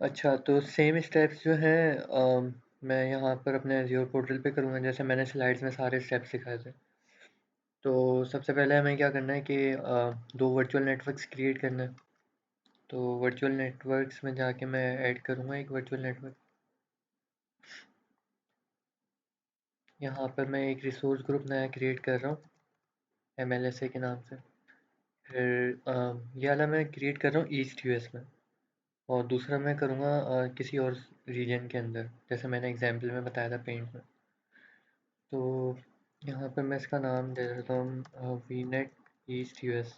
अच्छा, तो same steps जो हैं मैं यहाँ पर अपने Azure पोर्टल पे करूँगा, जैसे मैंने स्लाइड्स में सारे स्टेप्स सिखाए थे। तो सबसे पहले हमें क्या करना है कि 2 वर्चुअल नेटवर्क्स क्रिएट करना है। तो वर्चुअल नेटवर्क्स में जाके मैं ऐड करूँगा एक वर्चुअल नेटवर्क। यहाँ पर मैं एक रिसोर्स ग्रुप नया क्रिएट कर रहा हूँ, MLSA के नाम से। फिर ये वाला मैं क्रिएट कर रहा हूँ ईस्ट यूएस में, और दूसरा मैं करूँगा किसी और रीजन के अंदर, जैसे मैंने एग्जांपल में बताया था पेंट में। तो यहाँ पर मैं इसका नाम दे देता हूँ वीनेट ईस्ट यूएस।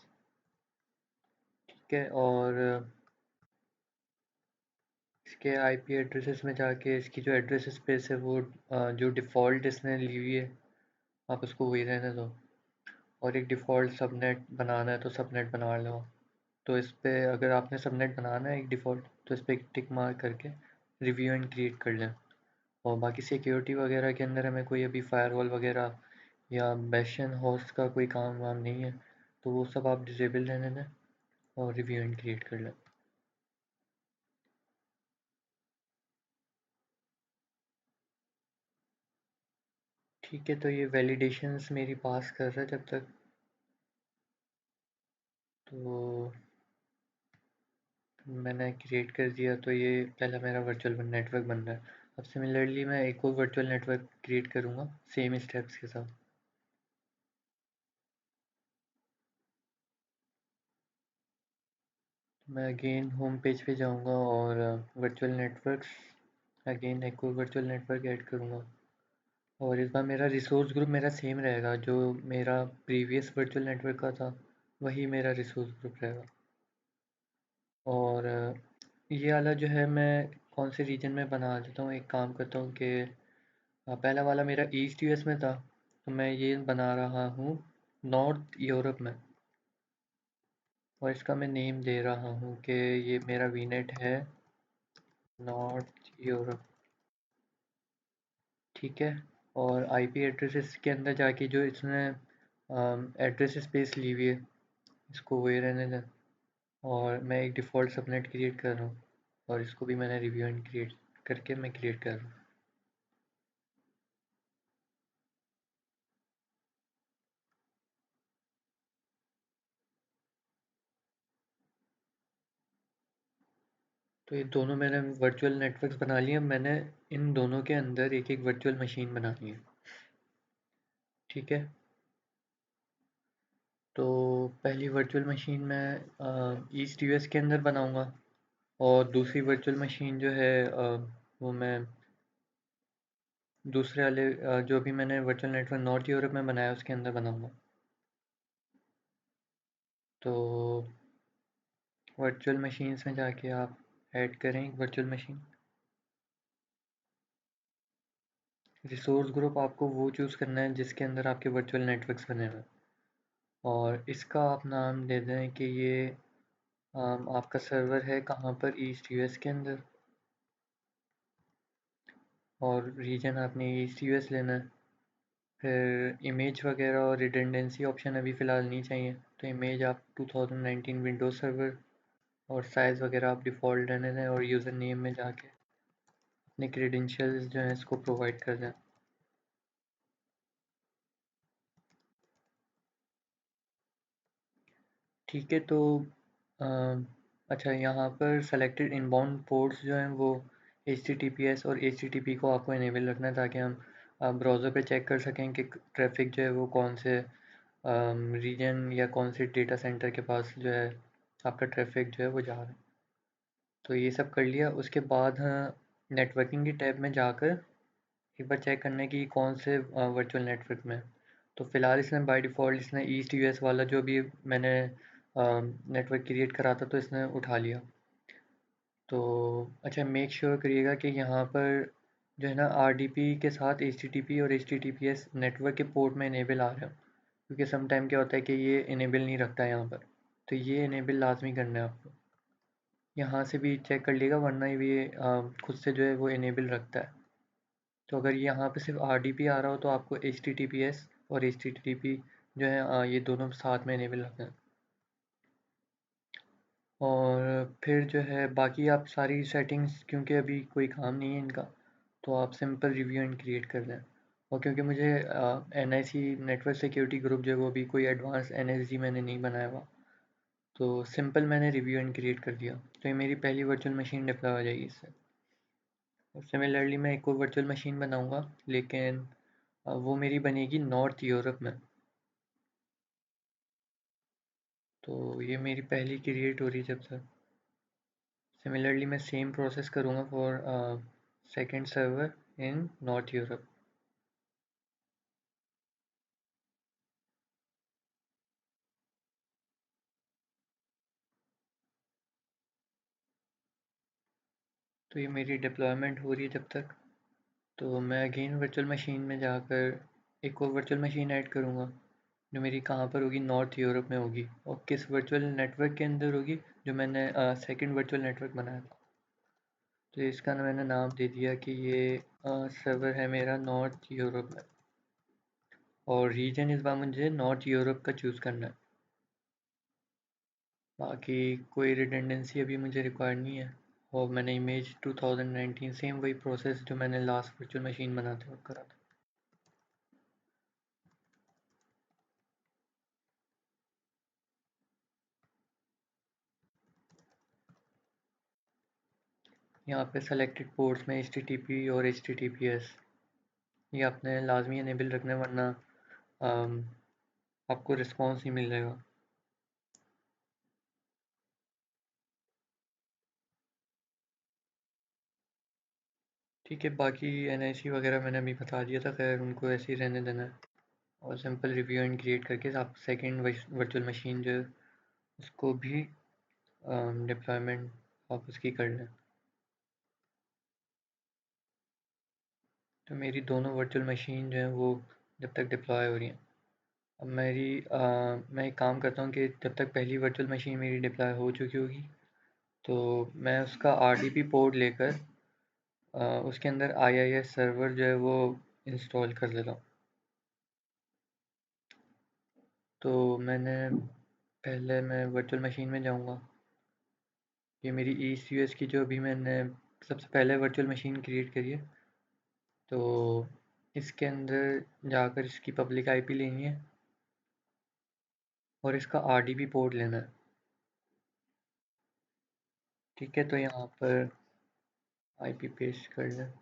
ठीक है, और इसके आईपी एड्रेसेस में जाके इसकी जो एड्रेस स्पेस है वो जो डिफ़ॉल्ट इसने ली हुई है आप उसको वही रहने दो, और एक डिफ़ॉल्ट सबनेट बनाना है तो सबनेट बना लो। तो इस पे अगर आपने सबनेट बनाना है एक डिफ़ॉल्ट, तो इस पे एक टिक मार्क करके रिव्यू एंड क्रिएट कर लें। और बाकी सिक्योरिटी वगैरह के अंदर हमें कोई अभी फायरवॉल वगैरह या बेशन होस्ट का कोई काम वाम नहीं है, तो वो सब आप डिसेबल रहने दें और रिव्यू एंड क्रिएट कर लें। ठीक है, तो ये वैलिडेशंस मेरी पास कर रहा है जब तक। तो मैंने क्रिएट कर दिया, तो ये पहला मेरा वर्चुअल नेटवर्क बन रहा है। अब सिमिलरली मैं एक और वर्चुअल नेटवर्क क्रिएट करूँगा सेम स्टेप्स के साथ। मैं अगेन होम पेज पे जाऊँगा और वर्चुअल नेटवर्क्स, अगेन एक और वर्चुअल नेटवर्क ऐड करूँगा। और इस बार मेरा रिसोर्स ग्रुप मेरा सेम रहेगा, जो मेरा प्रीवियस वर्चुअल नेटवर्क का था वही मेरा रिसोर्स ग्रुप रहेगा। और ये वाला जो है मैं कौन से रीजन में बना देता हूँ, एक काम करता हूँ कि पहला वाला मेरा ईस्ट यूएस में था, तो मैं ये बना रहा हूँ नॉर्थ यूरोप में। और इसका मैं नेम दे रहा हूँ कि ये मेरा वीनेट है नॉर्थ यूरोप। ठीक है, और आईपी एड्रेसेस के अंदर जाके जो इसने एड्रेस स्पेस ली हुई है इसको वही रहने दें। और मैं एक डिफ़ॉल्ट सबनेट क्रिएट कर रहा हूँ, और इसको भी मैंने रिव्यू एंड क्रिएट करके मैं क्रिएट कर रहा हूँ। तो ये दोनों मैंने वर्चुअल नेटवर्क्स बना लिए। मैंने इन दोनों के अंदर एक एक वर्चुअल मशीन बनानी है। ठीक है, तो पहली वर्चुअल मशीन मैं ईस्ट यूएस के अंदर बनाऊंगा, और दूसरी वर्चुअल मशीन जो है वो मैं दूसरे वाले जो भी मैंने वर्चुअल नेटवर्क नॉर्थ यूरोप में बनाया उसके अंदर बनाऊंगा। तो वर्चुअल मशीन्स में जाके आप ऐड करें एक वर्चुअल मशीन। रिसोर्स ग्रुप आपको वो चूज़ करना है जिसके अंदर आपके वर्चुअल नेटवर्क्स बने हुए हैं, और इसका आप नाम दे दें कि ये आपका सर्वर है कहाँ पर, ईस्ट यूएस के अंदर, और रीजन आपने ईस्ट यूएस लेना है। फिर इमेज वगैरह और रिडंडेंसी ऑप्शन अभी फ़िलहाल नहीं चाहिए, तो इमेज आप 2019 विंडोज़ सर्वर, और साइज़ वगैरह आप डिफ़ॉल्ट रहने दें, और यूज़र नेम में जाके अपने क्रेडेंशियल्स जो हैं इसको प्रोवाइड कर दें। ठीक है, तो अ, अच्छा, यहाँ पर सेलेक्टेड इनबाउंड पोर्ट्स जो हैं वो HTTPS और HTTP को आपको इनेबल रखना है, ताकि हम ब्राउज़र पे चेक कर सकें कि ट्रैफिक जो है वो कौन से रीजन या कौन से डेटा सेंटर के पास जो है आपका ट्रैफिक जो है वो जा रहा है। तो ये सब कर लिया, उसके बाद हाँ, नेटवर्किंग की टैब में जाकर एक बार चेक करना है कि कौन से वर्चुअल नेटवर्क में है। तो फ़िलहाल इसने बाय डिफ़ॉल्ट इसने ईस्ट यूएस वाला जो भी मैंने नेटवर्क क्रिएट करा था तो इसने उठा लिया। तो अच्छा, मेक श्योर करिएगा कि यहाँ पर जो है ना आरडीपी के साथ एचटीटीपी और एचटीटीपीएस नेटवर्क के पोर्ट में इनेबल आ रहा है, क्योंकि सम टाइम क्या होता है कि ये इनेबल नहीं रखता है यहाँ पर। तो ये इनेबल लाजमी करना है आपको। यहाँ से भी चेक कर लीजिएगा, वरना ये खुद से जो है वो इनेबल रखता है। तो अगर यहाँ पे सिर्फ RDP आ रहा हो तो आपको HTTPS और HTTP जो है ये दोनों साथ में इनेबल रखना है। और फिर जो है बाकी आप सारी सेटिंग्स, क्योंकि अभी कोई काम नहीं है इनका, तो आप सिंपल रिव्यू एंड क्रिएट कर दें। और क्योंकि मुझे एन आई सी नेटवर्क सिक्योरिटी ग्रुप जो है वो अभी कोई एडवांस एन एस जी मैंने नहीं बनाया हुआ, तो सिंपल मैंने रिव्यू एंड क्रिएट कर दिया, तो ये मेरी पहली वर्चुअल मशीन डिप्लॉय हो जाएगी इससे। और सिमिलरली मैं एक और वर्चुअल मशीन बनाऊंगा, लेकिन वो मेरी बनेगी नॉर्थ यूरोप में। तो ये मेरी पहली क्रिएट हो रही है जब तक। सिमिलरली मैं सेम प्रोसेस करूँगा for second server in north Europe. तो ये मेरी डिप्लॉयमेंट हो रही है जब तक। तो मैं अगेन वर्चुअल मशीन में जाकर एक और वर्चुअल मशीन ऐड करूँगा, जो मेरी कहाँ पर होगी, नॉर्थ यूरोप में होगी, और किस वर्चुअल नेटवर्क के अंदर होगी, जो मैंने सेकंड वर्चुअल नेटवर्क बनाया था। तो इसका मैंने नाम दे दिया कि ये सर्वर है मेरा नॉर्थ यूरोप में, और रीजन इस बार मुझे नॉर्थ यूरोप का चूज़ करना है। बाकी कोई रिडंडेंसी अभी मुझे रिक्वायर्ड नहीं है। और मैंने इमेज 2019 सेम वही प्रोसेस जो मैंने लास्ट वर्चुअल मशीन बनाते वक्त करा था। यहाँ पे सेलेक्टेड पोर्ट्स में HTTP और HTTPS ये आपने लाजमी इनेबल रखना है, वरना अम, आपको रिस्पॉन्स नहीं मिल जाएगा। ठीक है, बाकी NIC वगैरह मैंने अभी बता दिया था, खैर उनको ऐसे ही रहने देना है। और सिंपल रिव्यू एंड क्रिएट करके आप सेकेंड वर्चुअल मशीन जो है उसको भी डिप्लॉयमेंट आप उसकी कर लें। तो मेरी दोनों वर्चुअल मशीन जो है वो जब तक डिप्लॉय हो रही हैं, अब मैं एक काम करता हूँ कि जब तक पहली वर्चुअल मशीन मेरी डिप्लॉय हो चुकी होगी, तो मैं उसका RDP पोर्ट लेकर उसके अंदर IIS सर्वर जो है वो इंस्टॉल कर लेता हूँ। तो पहले मैं वर्चुअल मशीन में जाऊँगा। ये मेरी ECUS की जो अभी मैंने सबसे पहले वर्चुअल मशीन क्रिएट करी है, तो इसके अंदर जाकर इसकी पब्लिक IP लेनी है और इसका RDP पोर्ट लेना है। ठीक है, तो यहाँ पर IP पेस्ट कर लें।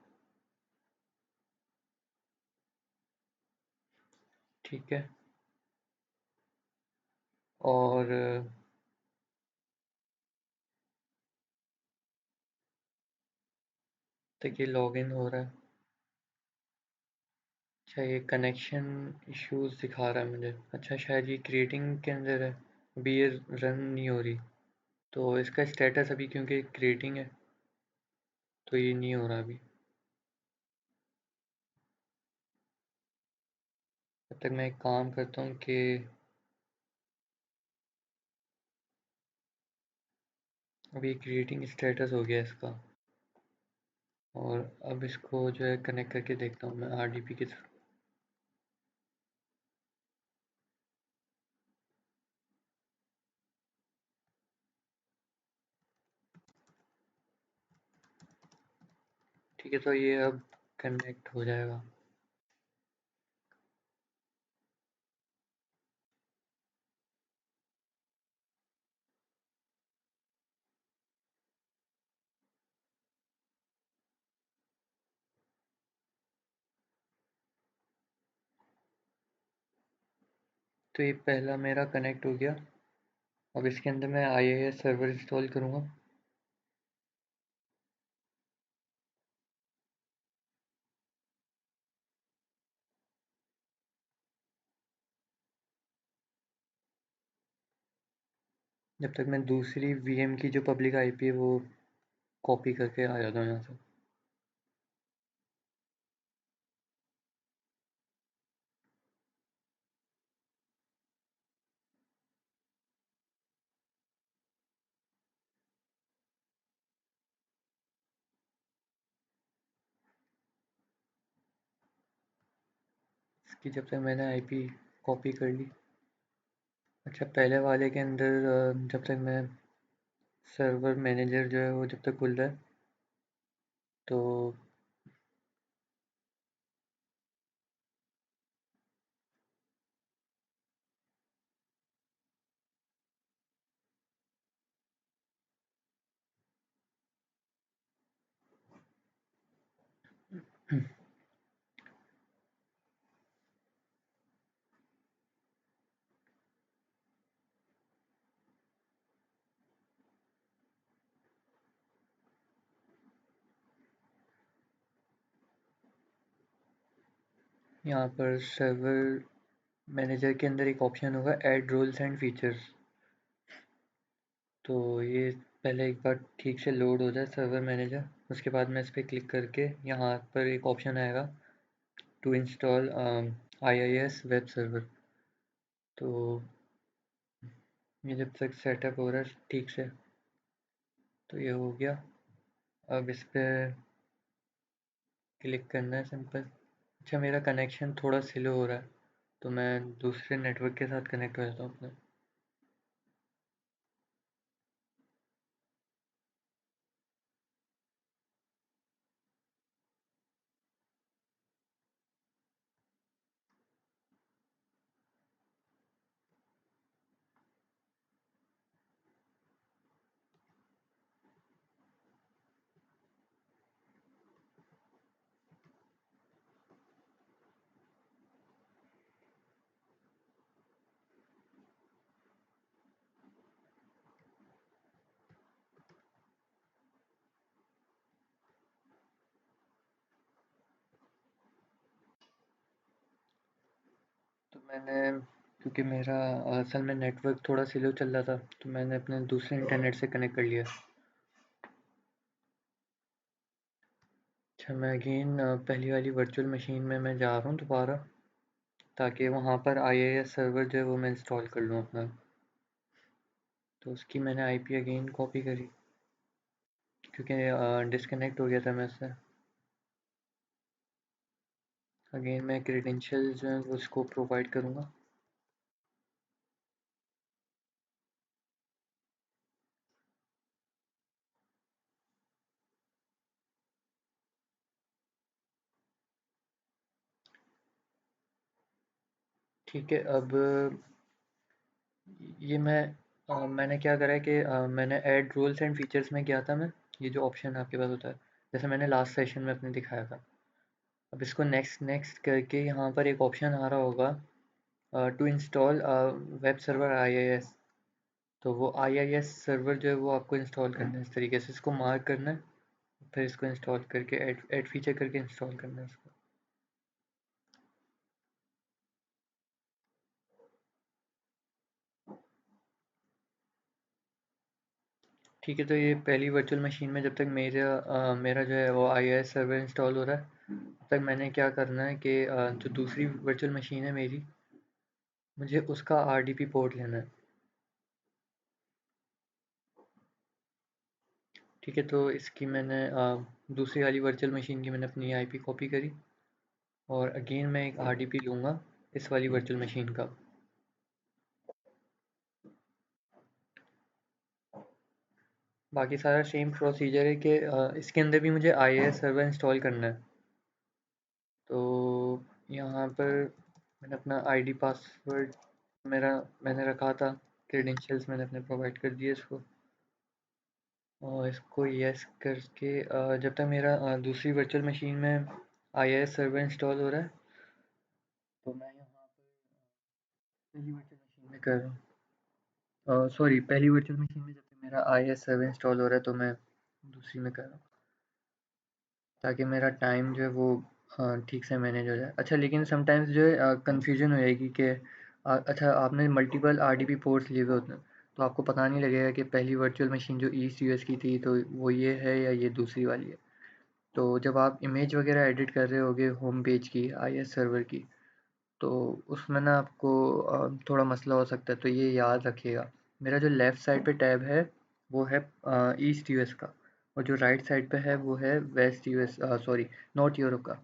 ठीक है, और तक ये लॉगिन हो रहा है। अच्छा, ये कनेक्शन इश्यूज दिखा रहा है मुझे। अच्छा, शायद ये क्रिएटिंग के अंदर है, अभी ये रन नहीं हो रही। तो इसका स्टेटस अभी क्योंकि क्रिएटिंग है तो ये नहीं हो रहा अभी। तब तक मैं एक काम करता हूँ कि अभी क्रिएटिंग स्टेटस हो गया इसका, और अब इसको जो है कनेक्ट करके देखता हूँ मैं RDP के थ्रू। ठीक है, तो ये अब कनेक्ट हो जाएगा। तो ये पहला मेरा कनेक्ट हो गया। अब इसके अंदर मैं IIS सर्वर इंस्टॉल करूँगा। जब तक मैं दूसरी VM की जो पब्लिक IP है वो कॉपी करके आ जाता हूँ यहाँ से। इसकी जब तक मैंने IP कॉपी कर ली। अच्छा, पहले वाले के अंदर जब तक मैं सर्वर मैनेजर जो है वो जब तक खुल रहा है तो यहाँ पर सर्वर मैनेजर के अंदर एक ऑप्शन होगा ऐड रोल्स एंड फीचर्स। तो ये पहले एक बार ठीक से लोड हो जाए सर्वर मैनेजर, उसके बाद मैं इस पर क्लिक करके यहाँ पर एक ऑप्शन आएगा to install IIS web server. तो ये जब तक सेटअप हो रहा है ठीक से, तो ये हो गया। अब इस पर क्लिक करना है सिंपल। अच्छा, मेरा कनेक्शन थोड़ा स्लो हो रहा है तो मैं दूसरे नेटवर्क के साथ कनेक्ट हो जाता हूँ अपने। तो मैंने, क्योंकि मेरा असल में नेटवर्क थोड़ा स्लो चल रहा था तो मैंने अपने दूसरे इंटरनेट से कनेक्ट कर लिया। अच्छा, मैं अगेन पहली वाली वर्चुअल मशीन में मैं जा रहा हूँ दोबारा, ताकि वहाँ पर IIS सर्वर जो है वो मैं इंस्टॉल कर लूँ अपना। तो उसकी मैंने IP अगेन कॉपी करी, क्योंकि डिस्कनेक्ट हो गया था मैं उससे। अगेन मैं क्रेडेंशियल जो है वो उसको प्रोवाइड करूँगा। ठीक है, अब ये मैंने क्या करा है कि मैंने ऐड रूल्स एंड फीचर्स में गया था मैं। ये जो ऑप्शन आपके पास होता है, जैसे मैंने लास्ट सेशन में अपने दिखाया था। अब इसको नेक्स्ट नेक्स्ट करके यहाँ पर एक ऑप्शन आ रहा होगा to install web server IIS। तो वो IIS सर्वर जो है वो आपको इंस्टॉल करना है, इस तरीके से इसको मार्क करना है, फिर इसको इंस्टॉल करके ऐड फीचर करके इंस्टॉल करना है इसको। ठीक है, तो ये पहली वर्चुअल मशीन में जब तक मेरा जो है वो IIS सर्वर इंस्टॉल हो रहा है, तब तक मैंने क्या करना है कि जो दूसरी वर्चुअल मशीन है मेरी, मुझे उसका RDP पोर्ट लेना है। ठीक है, तो इसकी मैंने दूसरी वाली वर्चुअल मशीन की मैंने अपनी IP कॉपी करी, और अगेन मैं एक RDP लूँगा इस वाली वर्चुअल मशीन का। बाकी सारा सेम प्रोसीजर है कि इसके अंदर भी मुझे IIS सर्वर इंस्टॉल करना है। तो यहाँ पर मैंने अपना ID पासवर्ड मेरा मैंने रखा था, क्रेडेंशियल्स मैंने अपने प्रोवाइड कर दिए इसको, और इसको यस करके जब तक मेरा दूसरी वर्चुअल मशीन में IIS सर्वर इंस्टॉल हो रहा है, तो मैं यहाँ पर पहली वर्चुअल मशीन में कर रहा हूँ। सॉरी, पहली वर्चुअल मशीन में जब तक मेरा IIS सर्वर इंस्टॉल हो रहा है तो मैं दूसरी में कर रहा हूँ, ताकि मेरा टाइम जो है वो ठीक से मैनेज हो जाए। अच्छा, लेकिन समटाइम्स जो है कन्फ्यूजन हो जाएगी कि अच्छा, आपने मल्टीपल RDP पोर्ट्स लिए हुए होते हैं, तो आपको पता नहीं लगेगा कि पहली वर्चुअल मशीन जो ईस्ट US की थी तो वो ये है या ये दूसरी वाली है। तो जब आप इमेज वगैरह एडिट कर रहे होगे होम पेज की IIS सर्वर की, तो उसमें ना आपको थोड़ा मसला हो सकता है, तो ये याद रखिएगा। मेरा जो लेफ़्ट साइड पे टैब है वो है ईस्ट US का, और जो राइट साइड पे है वो है west US, sorry, north Europe का।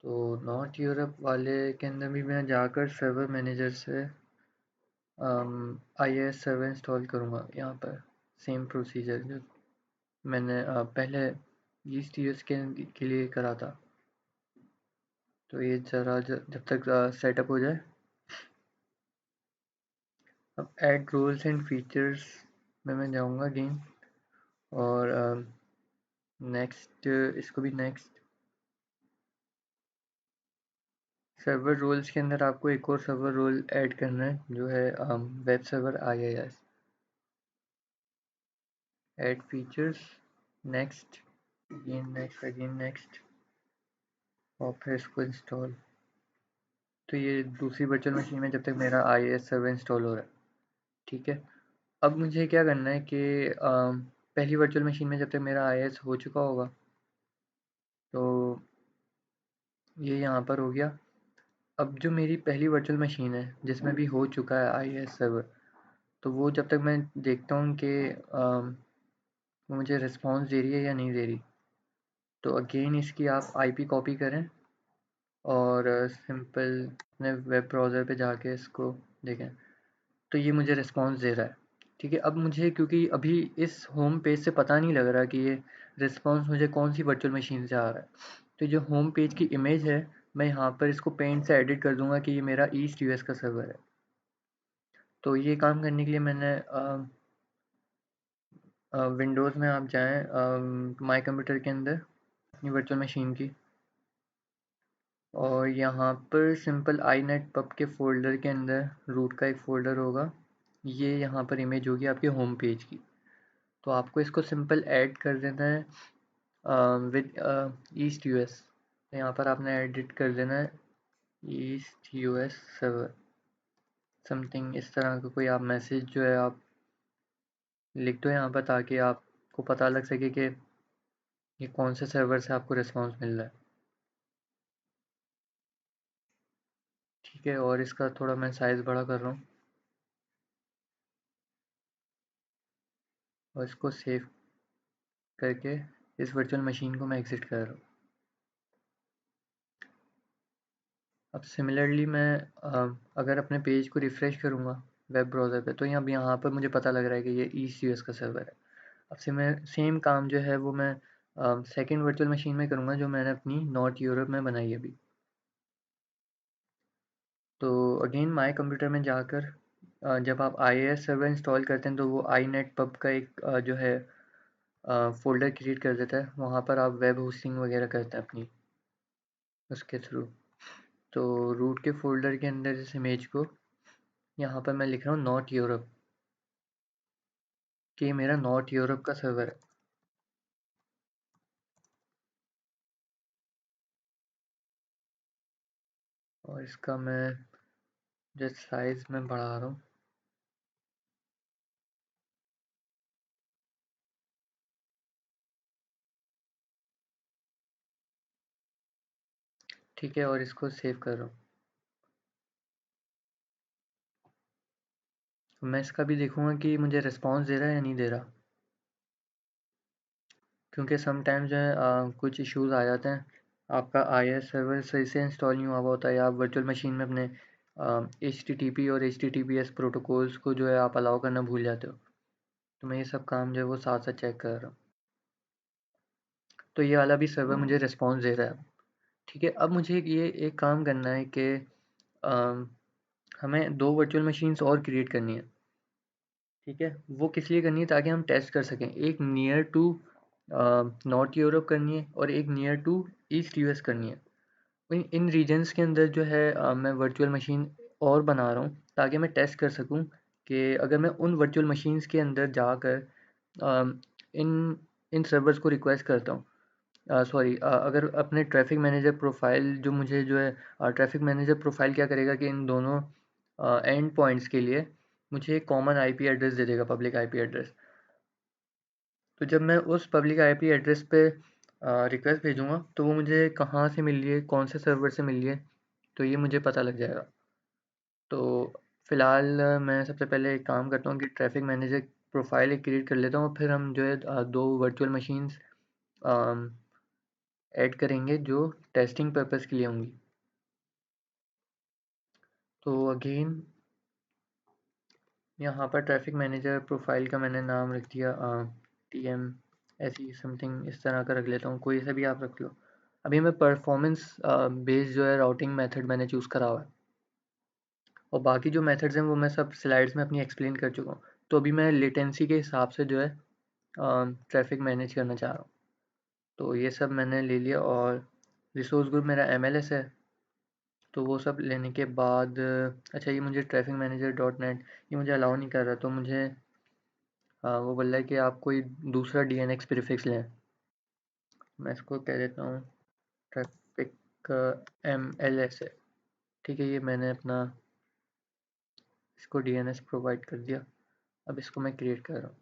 तो नॉर्थ यूरोप वाले के अंदर भी मैं जाकर सर्वर मैनेजर से आई एस सर्वर इंस्टॉल करूँगा यहाँ पर, सेम प्रोसीजर जो मैंने पहले ईस्ट यूएस के लिए करा था। तो ये ज़रा जब तक सेटअप हो जाए, अब ऐड रूल्स एंड फीचर्स में मैं जाऊँगा अगेन, और नेक्स्ट, इसको भी नेक्स्ट। सर्वर रोल्स के अंदर आपको एक और सर्वर रोल ऐड करना है, जो है web server IIS। Add features, next, again next, again next, और फिर इसको इंस्टॉल। तो ये दूसरी वर्चुअल मशीन में जब तक मेरा IIS सर्वर इंस्टॉल हो रहा है, ठीक है। अब मुझे क्या करना है कि पहली वर्चुअल मशीन में जब तक मेरा IIS हो चुका होगा, तो ये यहाँ पर हो गया। अब जो मेरी पहली वर्चुअल मशीन है जिसमें भी हो चुका है IIS सर्वर, तो वो जब तक मैं देखता हूँ कि वो मुझे रिस्पॉन्स दे रही है या नहीं दे रही, तो अगेन इसकी आप IP कॉपी करें और सिंपल अपने वेब ब्राउज़र पे जाके इसको देखें, तो ये मुझे रिस्पॉन्स दे रहा है। ठीक है, अब मुझे क्योंकि अभी इस होम पेज से पता नहीं लग रहा कि ये रिस्पॉन्स मुझे कौन सी वर्चुअल मशीन से आ रहा है, तो जो होम पेज की इमेज है, मैं यहाँ पर इसको पेंट से एडिट कर दूंगा कि ये मेरा ईस्ट यूएस का सर्वर है। तो ये काम करने के लिए मैंने विंडोज़ में आप जाएं, माई कंप्यूटर के अंदर अपनी वर्चुअल मशीन की, और यहाँ पर सिंपल आईनेट पब के फ़ोल्डर के अंदर रूट का एक फ़ोल्डर होगा, ये यहाँ पर इमेज होगी आपके होम पेज की। तो आपको इसको सिंपल ऐड कर देना है विद ईस्ट यूएस। तो यहाँ पर आपने एडिट कर देना है ईस्ट यूएस सर्वर, समथिंग इस तरह का कोई आप मैसेज जो है आप लिख दो यहाँ पर, ताकि आपको पता लग सके कि ये कौन से सर्वर से आपको रिस्पॉन्स मिल रहा है। ठीक है, और इसका थोड़ा मैं साइज़ बड़ा कर रहा हूँ और इसको सेव करके इस वर्चुअल मशीन को मैं एग्ज़िट कर रहा हूँ। अब सिमिलरली मैं अगर अपने पेज को रिफ़्रेश करूँगा वेब ब्राउज़र पे, तो यहाँ पर मुझे पता लग रहा है कि ये ईस्ट यूएस का सर्वर है। अब से मैं सेम काम जो है वो मैं सेकंड वर्चुअल मशीन में करूँगा, जो मैंने अपनी नॉर्थ यूरोप में बनाई है अभी। तो अगेन माय कंप्यूटर में जाकर जब आप IIS सर्वर इंस्टॉल करते हैं, तो वो आईनेट पब का एक जो है फ़ोल्डर क्रिएट कर देता है, वहाँ पर आप वेब होस्टिंग वगैरह करते हैं अपनी उसके थ्रू। तो रूट के फ़ोल्डर के अंदर इस इमेज को यहाँ पर मैं लिख रहा हूँ नॉर्थ यूरोप, कि ये मेरा नॉर्थ यूरोप का सर्वर है। और इसका मैं जस्ट साइज़ में बढ़ा रहा हूँ। ठीक है, और इसको सेव कर रहा हूँ। मैं इसका भी देखूँगा कि मुझे रिस्पॉन्स दे रहा है या नहीं दे रहा, क्योंकि समटाइम्स जो है कुछ इश्यूज आ जाते हैं, आपका IIS सर्वर सही से इंस्टॉल नहीं हुआ हुआ होता है, या आप वर्चुअल मशीन में अपने HTTP और HTTPS प्रोटोकॉल्स को जो है आप अलाउ करना भूल जाते हो। तो मैं ये सब काम जो है वो साथ साथ चेक कर रहा हूँ। तो ये वाला भी सर्वर मुझे रिस्पॉन्स दे रहा है। ठीक है, अब मुझे ये एक काम करना है कि अम, हमें 2 वर्चुअल मशीन्स और क्रिएट करनी है। ठीक है, वो किस लिए करनी है, ताकि हम टेस्ट कर सकें। एक नियर टू नॉर्थ यूरोप करनी है और एक नियर टू ईस्ट यूएस करनी है। इन रीजन्स के अंदर जो है मैं वर्चुअल मशीन और बना रहा हूँ, ताकि मैं टेस्ट कर सकूँ कि अगर मैं उन वर्चुअल मशीन्स के अंदर जाकर इन इन सर्वर्स को रिक्वेस्ट करता हूँ, सॉरी, अगर अपने ट्रैफिक मैनेजर प्रोफाइल जो मुझे जो है ट्रैफिक मैनेजर प्रोफाइल क्या करेगा कि इन दोनों एंड पॉइंट्स के लिए मुझे एक कॉमन IP एड्रेस दे देगा, पब्लिक IP एड्रेस। तो जब मैं उस पब्लिक IP एड्रेस पे रिक्वेस्ट भेजूँगा, तो वो मुझे कहाँ से मिल रही है, कौन से सर्वर से मिल रही है, तो ये मुझे पता लग जाएगा। तो फ़िलहाल मैं सबसे पहले एक काम करता हूँ कि ट्रैफिक मैनेजर प्रोफाइल एक क्रिएट कर लेता हूँ, फिर हम जो है 2 वर्चुअल मशीन्स ऐड करेंगे जो टेस्टिंग पर्पज़ के लिए होंगी। तो अगेन यहाँ पर ट्रैफिक मैनेजर प्रोफाइल का मैंने नाम रख दिया TM, ऐसी समथिंग इस तरह का रख लेता हूँ, कोई सा भी आप रख लो। अभी मैं परफॉर्मेंस बेस्ड जो है राउटिंग मेथड मैंने चूज़ करा हुआ है, और बाकी जो मेथड्स हैं वो मैं सब स्लाइड्स में अपनी एक्सप्लेन कर चुका हूँ। तो अभी मैं लेटेंसी के हिसाब से जो है ट्रैफिक मैनेज करना चाह रहा हूँ। तो ये सब मैंने ले लिया, और रिसोर्स ग्रुप मेरा MLS है। तो वो सब लेने के बाद अच्छा, ये मुझे ट्रैफिक मैनेजर .NET ये मुझे अलाउ नहीं कर रहा, तो मुझे वो बोल रहा है कि आप कोई दूसरा DNX प्रीफिक्स लें। मैं इसको कह देता हूँ ट्रैफिक MLS है। ठीक है, ये मैंने अपना इसको DNS प्रोवाइड कर दिया। अब इसको मैं क्रिएट कर रहा हूँ।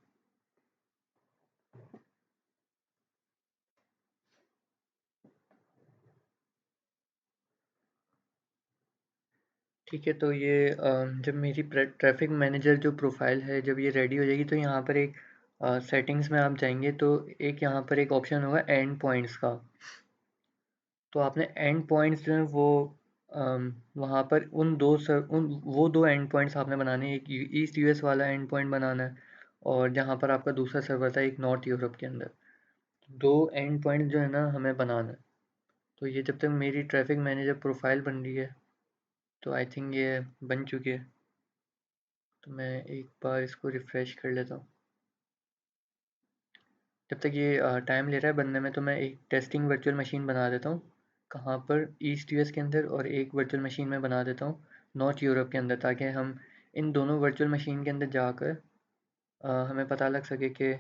ठीक है, तो ये जब मेरी ट्रैफिक मैनेजर जो प्रोफाइल है जब ये रेडी हो जाएगी, तो यहाँ पर एक सेटिंग्स में आप जाएंगे, तो एक यहाँ पर एक ऑप्शन होगा एंड पॉइंट्स का। तो आपने एंड पॉइंट्स जो है वो वहाँ पर उन वो दो एंड पॉइंट्स आपने बनाने हैं। एक ईस्ट US वाला एंड पॉइंट बनाना है, और जहाँ पर आपका दूसरा सर्वर था एक नॉर्थ यूरोप के अंदर। दो एंड पॉइंट जो है ना हमें बनाना है। तो ये जब तक मेरी ट्रैफिक मैनेजर प्रोफाइल बन रही है, तो आई थिंक ये बन चुकी है। तो मैं एक बार इसको रिफ़्रेश कर लेता हूँ। जब तक ये टाइम ले रहा है बनने में, तो मैं एक टेस्टिंग वर्चुअल मशीन बना देता हूँ। कहाँ पर? ईस्ट US के अंदर, और एक वर्चुअल मशीन में बना देता हूँ नॉर्थ यूरोप के अंदर, ताकि हम इन दोनों वर्चुअल मशीन के अंदर जाकर हमें पता लग सके कि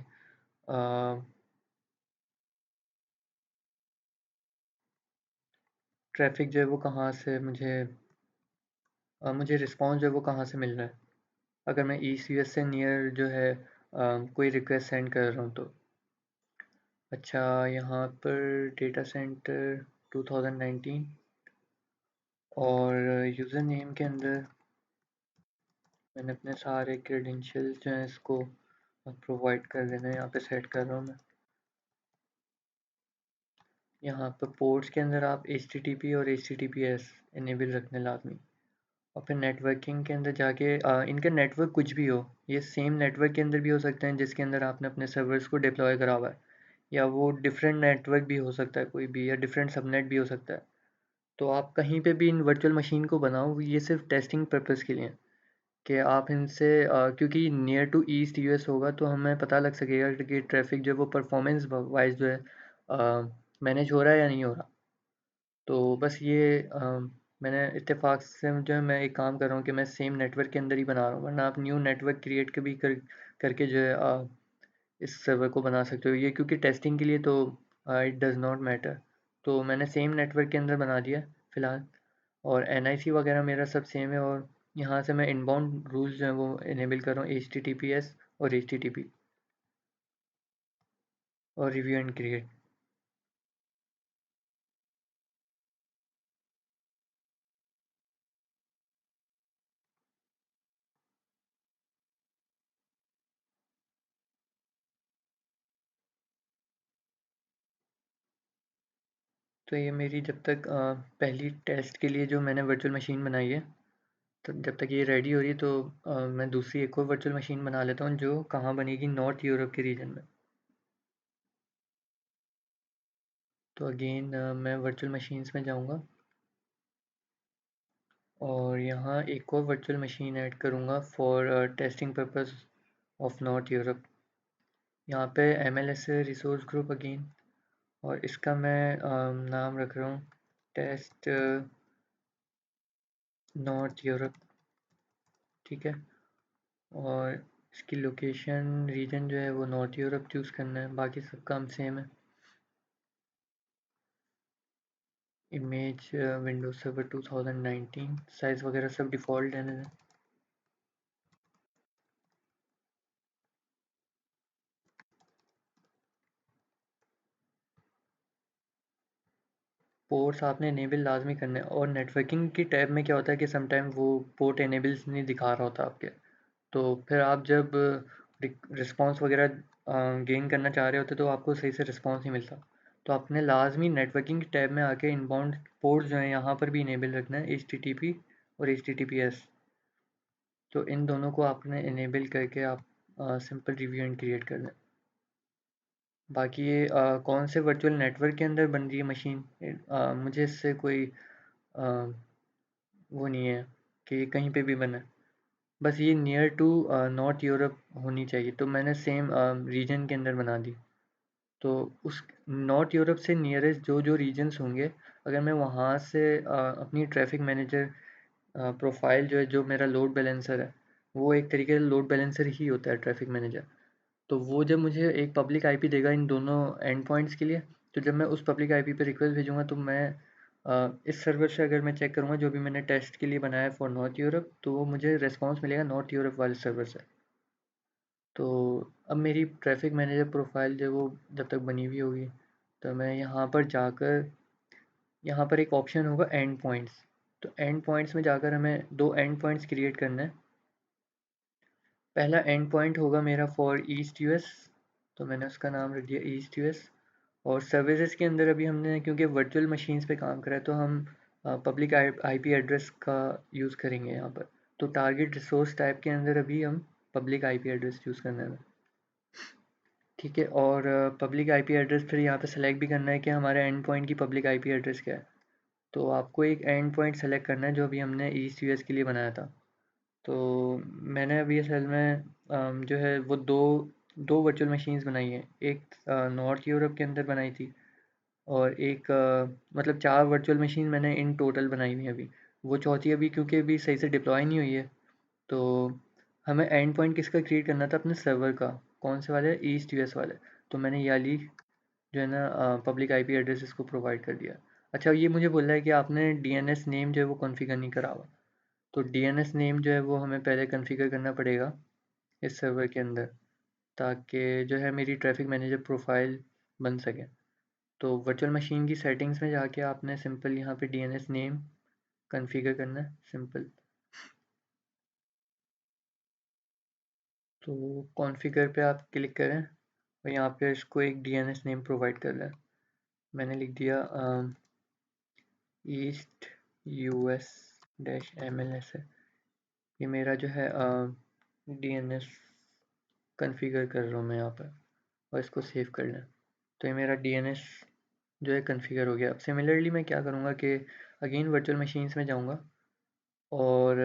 ट्रैफिक जो है वो कहाँ से मुझे रिस्पॉन्स जो है वो कहाँ से मिल रहा है, अगर मैं ईस्ट US से नियर जो है कोई रिक्वेस्ट सेंड कर रहा हूँ तो। अच्छा, यहाँ पर डेटा सेंटर 2019, और यूज़र नेम के अंदर मैंने अपने सारे क्रेडेंशियल्स जो हैं इसको प्रोवाइड कर देना है। यहाँ पे सेट कर रहा हूँ मैं। यहाँ पर पोर्ट्स के अंदर आप HTTP और HTTPS इनेबल रखने लाजमी। और फिर नेटवर्किंग के अंदर जाके इनका नेटवर्क कुछ भी हो, ये सेम नेटवर्क के अंदर भी हो सकते हैं जिसके अंदर आपने अपने सर्वर्स को डिप्लॉय करा हुआ है, या वो डिफरेंट नेटवर्क भी हो सकता है कोई भी, या डिफरेंट सबनेट भी हो सकता है। तो आप कहीं पे भी इन वर्चुअल मशीन को बनाओ, ये सिर्फ टेस्टिंग पर्पज़ के लिए है, कि आप इनसे क्योंकि नियर टू ईस्ट US होगा, तो हमें पता लग सकेगा कि ट्रैफिक जो है वो परफॉर्मेंस वाइज जो है मैनेज हो रहा है या नहीं हो रहा। तो बस ये मैंने इत्तेफाक से जो है मैं एक काम कर रहा हूँ कि मैं सेम नेटवर्क के अंदर ही बना रहा हूँ, वरना आप न्यू नेटवर्क क्रिएट करके जो है इस सर्वर को बना सकते हो। ये क्योंकि टेस्टिंग के लिए, तो इट डज़ नॉट मैटर। तो मैंने सेम नेटवर्क के अंदर बना दिया फ़िलहाल, और NIC वगैरह मेरा सब सेम है, और यहाँ से मैं इनबाउंड रूल्स जो हैं वो इनेबल कर रहा हूँ, HTTPS और HTTP, और रिव्यू एंड क्रिएट। तो ये मेरी जब तक पहली टेस्ट के लिए जो मैंने वर्चुअल मशीन बनाई है, तो जब तक ये रेडी हो रही है, तो मैं दूसरी एक और वर्चुअल मशीन बना लेता हूँ जो कहाँ बनेगी, नॉर्थ यूरोप के रीजन में। तो अगेन मैं वर्चुअल मशीन्स में जाऊँगा, और यहाँ एक और वर्चुअल मशीन ऐड करूँगा for testing purpose of north Europe. यहाँ पे MLS है, रिसोर्स ग्रुप अगेन, और इसका मैं नाम रख रहा हूँ टेस्ट नॉर्थ यूरोप। ठीक है, और इसकी लोकेशन रीजन जो है वो नॉर्थ यूरोप चूज़ करना है, बाकी सब काम सेम है। इमेज विंडोज सर्वर 2019, साइज़ वगैरह सब डिफ़ॉल्ट रहने दें। पोर्ट्स आपने इनेबल लाजमी करने हैं, और नेटवर्किंग की टैब में क्या होता है कि समटाइम वो पोर्ट इनेबल्स नहीं दिखा रहा होता आपके। तो फिर आप जब रिस्पॉन्स वगैरह गेन करना चाह रहे होते, तो आपको सही से रिस्पॉन्स नहीं मिलता। तो आपने लाजमी नेटवर्किंग की टैब में आके इनबाउंड पोर्ट्स जो हैं यहाँ पर भी इनेबल रखना है, HTTP और HTTPS। तो इन दोनों को आपने इनेबल करके आप सिंपल रिव्यू एंड क्रिएट कर दें। बाकी ये कौन से वर्चुअल नेटवर्क के अंदर बन रही है मशीन, मुझे इससे कोई अ, वो नहीं है कि ये कहीं पे भी बने, बस ये नियर टू नॉर्थ यूरोप होनी चाहिए। तो मैंने सेम रीजन के अंदर बना दी। तो उस नॉर्थ यूरोप से नियरेस्ट जो जो रीजन्स होंगे, अगर मैं वहाँ से अपनी ट्रैफिक मैनेजर प्रोफाइल जो है, जो मेरा लोड बैलेंसर है, वो एक तरीके से लोड बैलेंसर ही होता है ट्रैफिक मैनेजर। तो वो जब मुझे एक पब्लिक आईपी देगा इन दोनों एंड पॉइंट्स के लिए, तो जब मैं उस पब्लिक आईपी पे रिक्वेस्ट भेजूंगा तो मैं इस सर्वर से अगर मैं चेक करूंगा जो भी मैंने टेस्ट के लिए बनाया है फॉर नॉर्थ यूरोप, तो वो मुझे रिस्पॉन्स मिलेगा नॉर्थ यूरोप वाले सर्वर से। तो अब मेरी ट्रैफिक मैनेजर प्रोफाइल जो वो जब तक बनी हुई होगी, तो मैं यहाँ पर जाकर, यहाँ पर एक ऑप्शन होगा एंड पॉइंट्स। तो एंड पॉइंट्स में जाकर हमें दो एंड पॉइंट्स क्रिएट करना है। पहला एंड पॉइंट होगा मेरा फॉर ईस्ट यूएस, तो मैंने उसका नाम रख दिया ईस्ट यूएस। और सर्विसेज के अंदर अभी हमने क्योंकि वर्चुअल मशीन्स पे काम करा है, तो हम पब्लिक आईपी एड्रेस का यूज़ करेंगे यहाँ पर। तो टारगेट रिसोर्स टाइप के अंदर अभी हम पब्लिक आईपी एड्रेस यूज़ करना है, ठीक है। और पब्लिक आईपी एड्रेस फिर यहाँ पे सेलेक्ट भी करना है कि हमारे एंड पॉइंट की पब्लिक आईपी एड्रेस क्या है। तो आपको एक एंड पॉइंट सेलेक्ट करना है जो अभी हमने ईस्ट यूएस के लिए बनाया था। तो मैंने अभी असल में जो है वो दो दो वर्चुअल मशीन्स बनाई हैं। एक नॉर्थ यूरोप के अंदर बनाई थी, और एक मतलब चार वर्चुअल मशीन मैंने इन टोटल बनाई हुई हैं अभी। वो चौथी अभी क्योंकि अभी सही से डिप्लॉय नहीं हुई है। तो हमें एंड पॉइंट किसका क्रिएट करना था, अपने सर्वर का। कौन से वाले, ईस्ट यूएस वाले। तो मैंने याली जो है ना पब्लिक आईपी एड्रेस इसको प्रोवाइड कर दिया। अच्छा, ये मुझे बोल रहा है कि आपने डीएनएस नेम जो है वो कॉन्फ़िगर नहीं करा हुआ। तो डीएनएस नेम जो है वो हमें पहले कॉन्फ़िगर करना पड़ेगा इस सर्वर के अंदर, ताकि जो है मेरी ट्रैफिक मैनेजर प्रोफाइल बन सके। तो वर्चुअल मशीन की सेटिंग्स में जाके आपने सिंपल यहाँ पे डीएनएस नेम कॉन्फ़िगर करना है, सिंपल। तो कॉन्फ़िगर पे आप क्लिक करें और यहाँ पे इसको एक डीएनएस नेम प्रोवाइड कर दें। मैंने लिख दिया ईस्ट यूएस डैश MLS है। ये मेरा जो है डीएनएस कॉन्फ़िगर कर रहा हूँ मैं यहाँ पर, और इसको सेव कर लें। तो ये मेरा डीएनएस जो है कॉन्फ़िगर हो गया। अब सिमिलरली मैं क्या करूँगा कि अगेन वर्चुअल मशीन्स में जाऊँगा और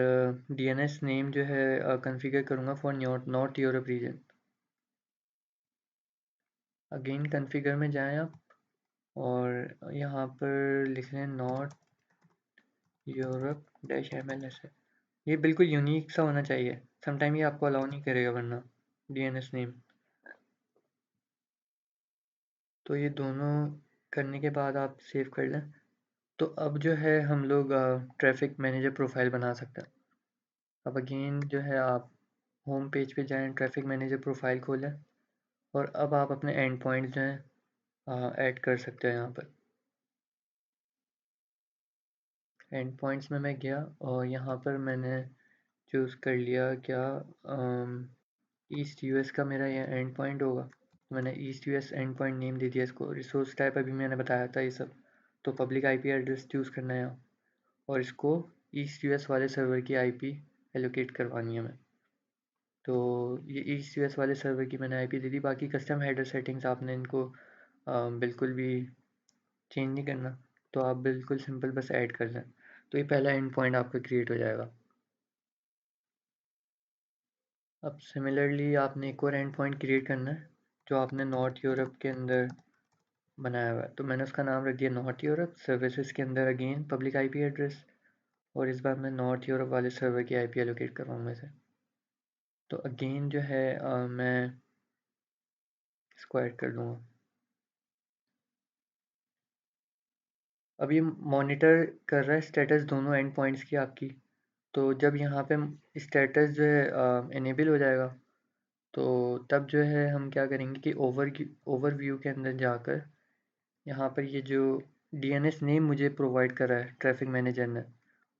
डीएनएस नेम जो है कॉन्फ़िगर करूँगा for north Europe region. Again configure में जाएं आप, और यहाँ पर लिख लें नॉर्थ यूरोप डैश MLS है। ये बिल्कुल यूनिक सा होना चाहिए, समटाइम ये आपको अलाउ नहीं करेगा वरना डीएनएस नेम। तो ये दोनों करने के बाद आप सेव कर लें। तो अब जो है हम लोग ट्रैफिक मैनेजर प्रोफाइल बना सकते हैं। अब अगेन जो है आप होम पेज पे जाएं, ट्रैफिक मैनेजर प्रोफाइल खोलें, और अब आप अपने एंड पॉइंट्स जो हैं ऐड कर सकते हैं यहाँ पर। एंड पॉइंट्स में मैं गया और यहाँ पर मैंने चूज़ कर लिया क्या, ईस्ट यूएस का मेरा ये एंड पॉइंट होगा। तो मैंने east US endpoint name दे दिया इसको। रिसोर्स टाइप अभी मैंने बताया था ये सब। तो पब्लिक आईपी एड्रेस चूज़ करना है यहाँ, और इसको ईस्ट यूएस वाले सर्वर की आईपी एलोकेट करवानी है हमें। तो ये ईस्ट यूएस वाले सर्वर की मैंने आईपी दे दी। बाकी कस्टम हेडर सेटिंग्स आपने इनको बिल्कुल भी चेंज नहीं करना। तो आप बिल्कुल सिंपल बस ऐड कर दें, तो ये पहला एंड पॉइंट आपका क्रिएट हो जाएगा। अब सिमिलरली आपने एक और एंड पॉइंट क्रिएट करना है जो आपने नॉर्थ यूरोप के अंदर बनाया हुआ है। तो मैंने उसका नाम रख दिया नॉर्थ यूरोप। सर्विसेज के अंदर अगेन पब्लिक आईपी एड्रेस, और इस बार मैं नॉर्थ यूरोप वाले सर्वर की आईपी एलोकेट करवाऊंगा इसे। तो अगेन जो है मैं इसको ऐड कर दूंगा। अब ये मॉनिटर कर रहा है स्टेटस दोनों एंड पॉइंट्स की आपकी। तो जब यहाँ पे स्टेटस जो है इनेबल हो जाएगा, तो तब जो है हम क्या करेंगे कि ओवरव्यू के अंदर जाकर यहाँ पर ये जो डीएनएस नेम मुझे प्रोवाइड करा है ट्रैफिक मैनेजर ने,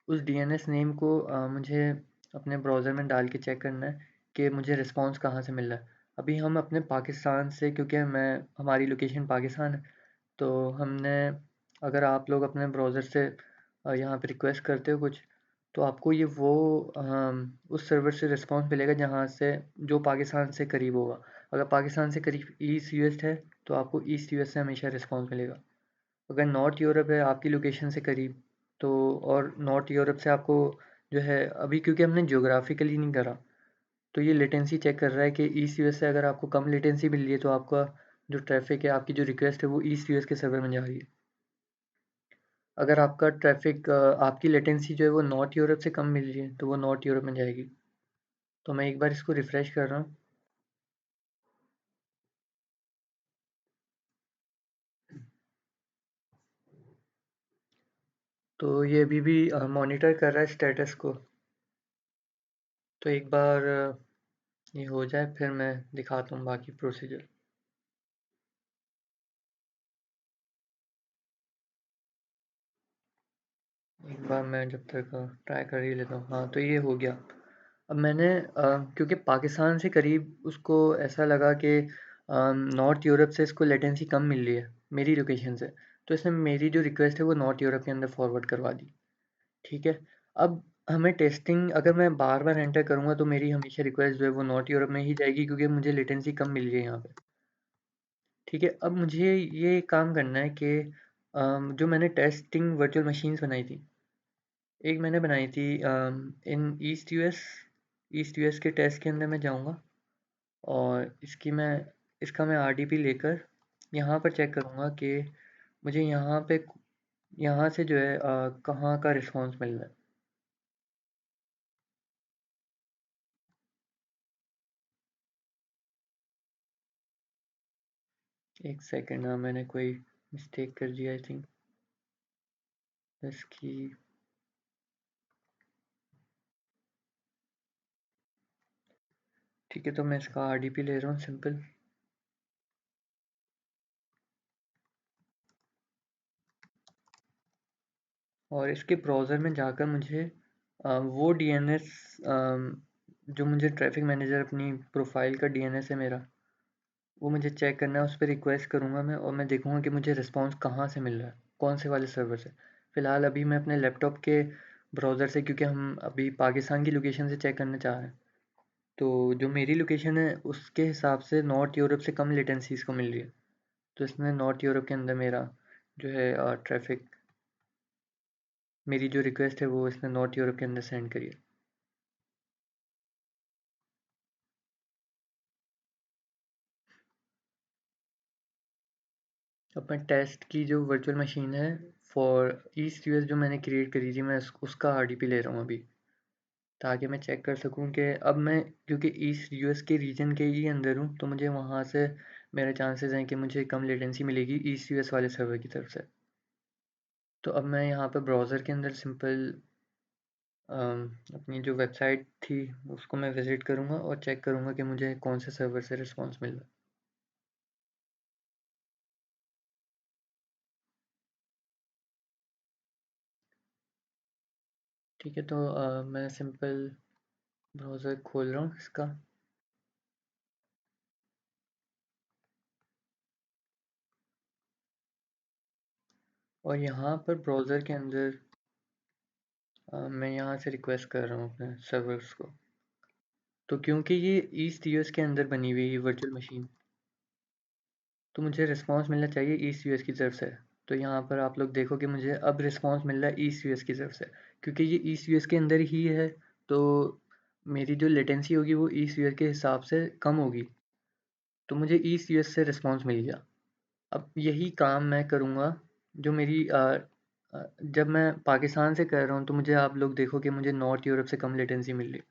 उस डीएनएस नेम को मुझे अपने ब्राउज़र में डाल के चेक करना है कि मुझे रिस्पांस कहाँ से मिल रहा है। अभी हम अपने पाकिस्तान से, क्योंकि मैं हमारी लोकेशन पाकिस्तान है, तो हमने, अगर आप लोग अपने ब्राउज़र से यहाँ पे रिक्वेस्ट करते हो कुछ, तो आपको ये वो उस सर्वर से रिस्पॉन्स मिलेगा जहाँ से जो पाकिस्तान से करीब होगा। अगर पाकिस्तान से करीब ईस्ट यूएस है तो आपको ईस्ट यूएस से हमेशा रिस्पॉन्स मिलेगा। अगर नॉर्थ यूरोप है आपकी लोकेशन से करीब, तो और नॉर्थ यूरोप से आपको जो है अभी क्योंकि हमने ज्योग्राफिकली नहीं करा, तो ये लेटेंसी चेक कर रहा है कि ईस्ट यूएस से अगर आपको कम लेटेंसी मिल रही है तो आपका जो ट्रैफिक है, आपकी जो रिक्वेस्ट है वो ईस्ट यूएस के सर्वर में जा रही है। अगर आपका ट्रैफिक आपकी लेटेंसी जो है वो नॉर्थ यूरोप से कम मिल रही है तो वो नॉर्थ यूरोप में जाएगी। तो मैं एक बार इसको रिफ्रेश कर रहा हूँ। तो ये अभी भी मॉनिटर कर रहा है स्टेटस को। तो एक बार ये हो जाए फिर मैं दिखाता हूँ बाकी प्रोसीजर। एक बार मैं जब तक ट्राई कर ही लेता हूँ। हाँ, तो ये हो गया। अब मैंने क्योंकि पाकिस्तान से करीब उसको ऐसा लगा कि नॉर्थ यूरोप से इसको लेटेंसी कम मिल रही है मेरी लोकेशन से, तो इसने मेरी जो रिक्वेस्ट है वो नॉर्थ यूरोप के अंदर फॉरवर्ड करवा दी। ठीक है। अब हमें टेस्टिंग अगर मैं बार बार एंटर करूँगा तो मेरी हमेशा रिक्वेस्ट जो है वो नॉर्थ यूरोप में ही जाएगी क्योंकि मुझे लेटेंसी कम मिल रही है यहाँ पे। ठीक है। अब मुझे ये काम करना है कि जो मैंने टेस्टिंग वर्चुअल मशीन्स बनाई थी, एक मैंने बनाई थी इन ईस्ट यूएस के टेस्ट के अंदर मैं जाऊंगा और इसका मैं आरडीपी लेकर यहाँ पर चेक करूँगा कि मुझे यहाँ से जो है कहाँ का रिस्पॉन्स मिल रहा है। एक सेकेंड, मैंने कोई मिस्टेक कर दिया आई थिंक इसकी। ठीक है, तो मैं इसका आरडीपी ले रहा हूँ सिंपल। और इसके ब्राउज़र में जाकर मुझे वो डीएनएस जो मुझे ट्रैफिक मैनेजर अपनी प्रोफाइल का डीएनएस है मेरा, वो मुझे चेक करना है। उस पर रिक्वेस्ट करूँगा मैं और मैं देखूँगा कि मुझे रिस्पॉन्स कहाँ से मिल रहा है, कौन से वाले सर्वर से। फ़िलहाल अभी मैं अपने लैपटॉप के ब्राउज़र से, क्योंकि हम अभी पाकिस्तान की लोकेशन से चेक करना चाह रहे हैं, तो जो मेरी लोकेशन है उसके हिसाब से नॉर्थ यूरोप से कम लेटेंसी इसको मिल रही है। तो इसने नॉर्थ यूरोप के अंदर मेरा जो है ट्रैफिक, मेरी जो रिक्वेस्ट है वो इसने नॉर्थ यूरोप के अंदर सेंड करी है। अब मैं टेस्ट की जो वर्चुअल मशीन है फॉर ईस्ट यूएस जो मैंने क्रिएट करी थी, मैं उसका आरडीपी ले रहा हूँ अभी, ताकि मैं चेक कर सकूँ कि अब मैं क्योंकि ईस्ट यूएस के रीजन के ही अंदर हूँ तो मुझे वहाँ से मेरे चांसेस हैं कि मुझे कम लेटेंसी मिलेगी ईस्ट यूएस वाले सर्वर की तरफ से। तो अब मैं यहाँ पर ब्राउज़र के अंदर सिंपल अपनी जो वेबसाइट थी उसको मैं विज़िट करूँगा और चेक करूँगा कि मुझे कौन से सर्वर से रिस्पॉन्स मिल रहा है। ठीक है, तो मैं सिंपल ब्राउज़र खोल रहा हूँ इसका। और यहाँ पर ब्राउज़र के अंदर मैं यहाँ से रिक्वेस्ट कर रहा हूँ अपने सर्वर्स को। तो क्योंकि ये ईस्ट यूएस के अंदर बनी हुई है वर्चुअल मशीन, तो मुझे रिस्पांस मिलना चाहिए ईस्ट यूएस की तरफ से। तो यहाँ पर आप लोग देखो कि मुझे अब रिस्पांस मिल रहा है ईस्ट यूएस की तरफ से, क्योंकि ये ईस्ट यूएस के अंदर ही है। तो मेरी जो लेटेंसी होगी वो ईस्ट यूएस के हिसाब से कम होगी, तो मुझे ईस्ट यूएस से रिस्पांस मिल गया। अब यही काम मैं करूँगा जो जब मैं पाकिस्तान से कर रहा हूँ तो मुझे आप लोग देखो कि मुझे नॉर्थ यूरोप से कम लेटेंसी मिल रही है।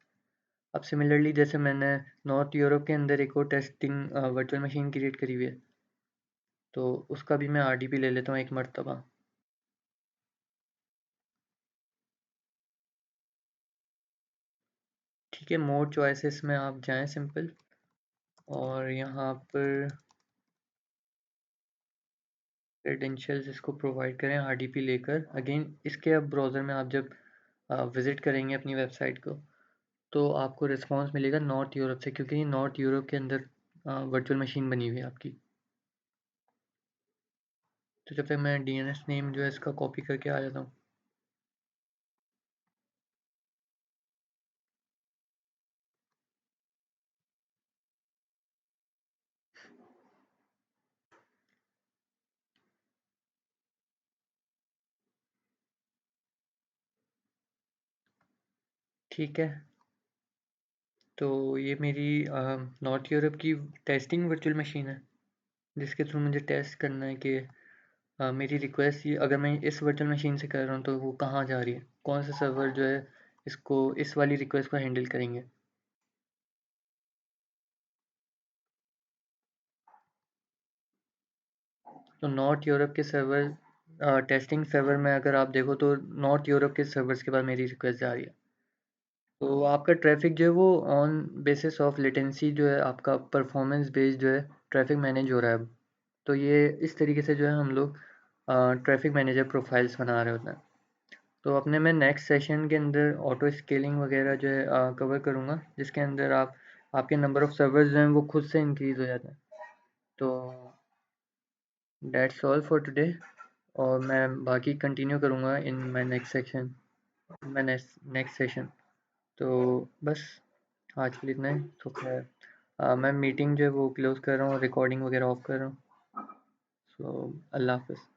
अब सिमिलरली जैसे मैंने नॉर्थ यूरोप के अंदर एक और टेस्टिंग वर्चुअल मशीन क्रिएट करी हुई है, तो उसका भी मैं आरडीपी ले लेता हूँ एक मरतबा। ठीक है, मोड चॉइसेस में आप जाएं सिंपल, और यहाँ पर क्रेडेंशियल्स इसको प्रोवाइड करें आरडीपी लेकर। अगेन इसके अब ब्राउज़र में आप जब विज़िट करेंगे अपनी वेबसाइट को तो आपको रिस्पांस मिलेगा नॉर्थ यूरोप से, क्योंकि नॉर्थ यूरोप के अंदर वर्चुअल मशीन बनी हुई है आपकी। तो जब तक मैं डीएनएस नेम जो है इसका कॉपी करके आ जाता हूँ। ठीक है। तो ये मेरी नॉर्थ यूरोप की टेस्टिंग वर्चुअल मशीन है, जिसके थ्रू मुझे टेस्ट करना है कि मेरी रिक्वेस्ट ये अगर मैं इस वर्चुअल मशीन से कर रहा हूँ तो वो कहाँ जा रही है, कौन सा सर्वर जो है इसको इस वाली रिक्वेस्ट को हैंडल करेंगे। तो नॉर्थ यूरोप के सर्वर टेस्टिंग सर्वर में अगर आप देखो तो नॉर्थ यूरोप के सर्वर्स के पास मेरी रिक्वेस्ट जा रही है। तो आपका ट्रैफिक जो है वो ऑन बेसिस ऑफ लेटेंसी जो है आपका परफॉर्मेंस बेस्ड जो है ट्रैफिक मैनेज हो रहा है अब। तो ये इस तरीके से जो है हम लोग ट्रैफिक मैनेजर प्रोफाइल्स बना रहे होते हैं। तो अपने मैं नेक्स्ट सेशन के अंदर ऑटो स्केलिंग वगैरह जो है कवर करूँगा, जिसके अंदर आप आपके नंबर ऑफ़ सर्वर्स जो हैं वो खुद से इंक्रीज़ हो जाते हैं। तो दैट्स ऑल फॉर टुडे, और मैं बाकी कंटिन्यू करूँगा in my next section, my next session. तो बस आज के लिए इतना ही। तो खैर मैं मीटिंग जो है वो क्लोज़ कर रहा हूँ, रिकॉर्डिंग वगैरह ऑफ कर रहा हूँ। सो अल्लाह हाफ़िज़।